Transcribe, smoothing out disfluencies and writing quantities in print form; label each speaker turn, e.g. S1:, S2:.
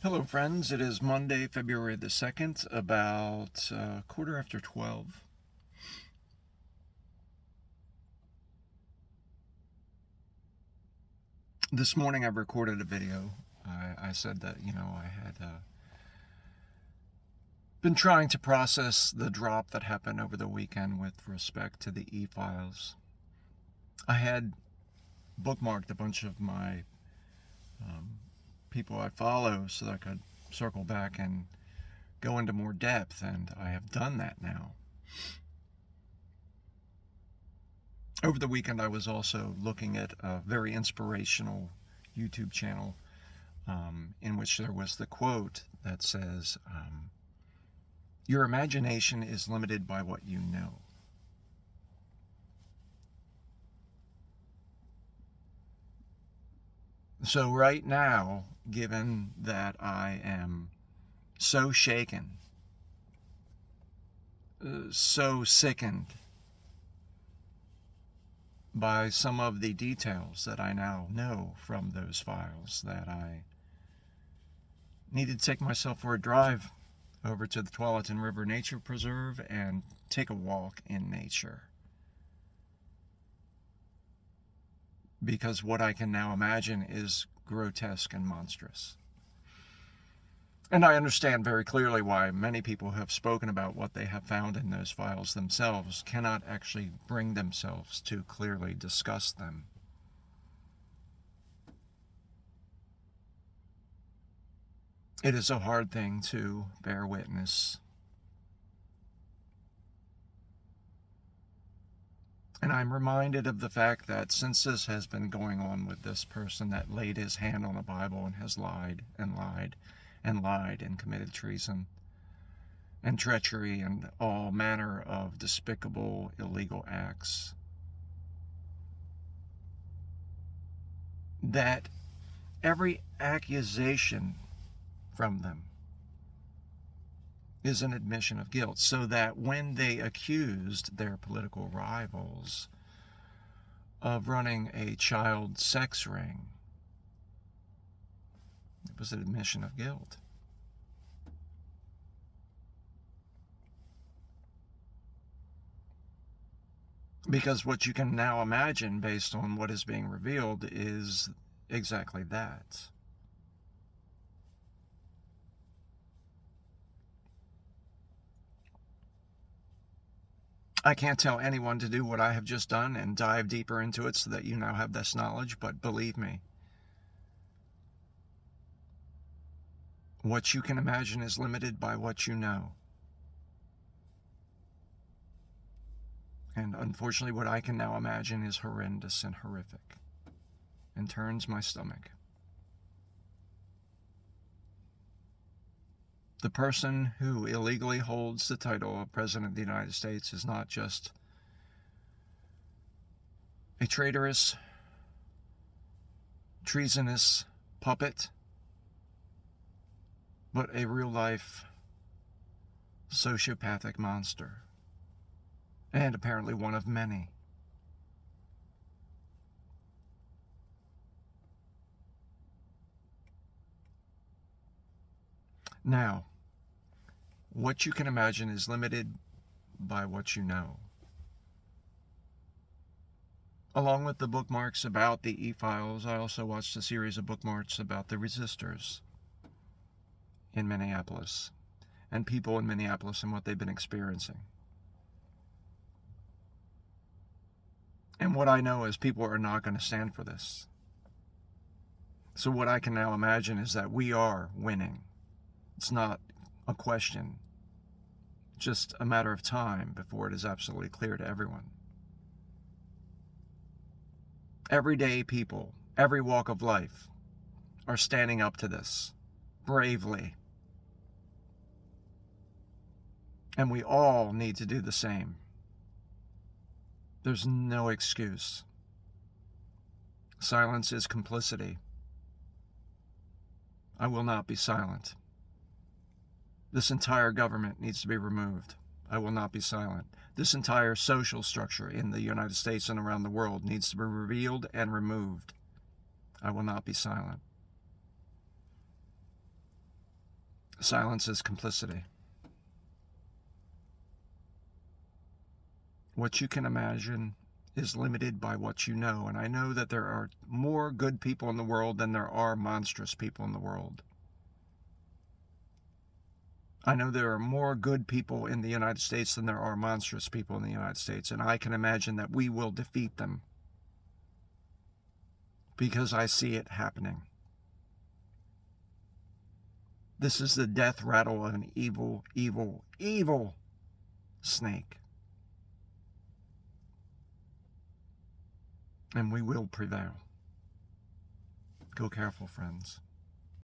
S1: Hello, friends. It is Monday, February the 2nd, about quarter after 12. This morning I recorded a video. I said that, I had been trying to process the drop that happened over the weekend with respect to the e-files. I had bookmarked a bunch of my people I follow so that I could circle back and go into more depth, and I have done that now. Over the weekend, I was also looking at a very inspirational YouTube channel in which there was the quote that says, your imagination is limited by what you know. So right now, given that I am so shaken, so sickened by some of the details that I now know from those files, that I needed to take myself for a drive over to the Tualatin River Nature Preserve and take a walk in nature. Because what I can now imagine is grotesque and monstrous. And I understand very clearly why many people who have spoken about what they have found in those files themselves cannot actually bring themselves to clearly discuss them. It is a hard thing to bear witness. And I'm reminded of the fact that since this has been going on with this person that laid his hand on a Bible and has lied and lied and lied and committed treason and treachery and all manner of despicable, illegal acts, that every accusation from them is an admission of guilt, so that when they accused their political rivals of running a child sex ring, it was an admission of guilt. Because what you can now imagine based on what is being revealed is exactly that. I can't tell anyone to do what I have just done and dive deeper into it so that you now have this knowledge, but believe me, what you can imagine is limited by what you know. And unfortunately, what I can now imagine is horrendous and horrific and turns my stomach. The person who illegally holds the title of President of the United States is not just a traitorous, treasonous puppet, but a real-life sociopathic monster, and apparently one of many. Now, what you can imagine is limited by what you know. Along with the bookmarks about the e-files, I also watched a series of bookmarks about the resistors in Minneapolis and people in Minneapolis and what they've been experiencing. And what I know is people are not going to stand for this. So what I can now imagine is that we are winning. It's not a question, just a matter of time before it is absolutely clear to everyone. Everyday people, every walk of life, are standing up to this bravely. And we all need to do the same. There's no excuse. Silence is complicity. I will not be silent. This entire government needs to be removed. I will not be silent. This entire social structure in the United States and around the world needs to be revealed and removed. I will not be silent. Silence is complicity. What you can imagine is limited by what you know, and I know that there are more good people in the world than there are monstrous people in the world. I know there are more good people in the United States than there are monstrous people in the United States, and I can imagine that we will defeat them because I see it happening. This is the death rattle of an evil, evil, evil snake. And we will prevail. Go careful, friends.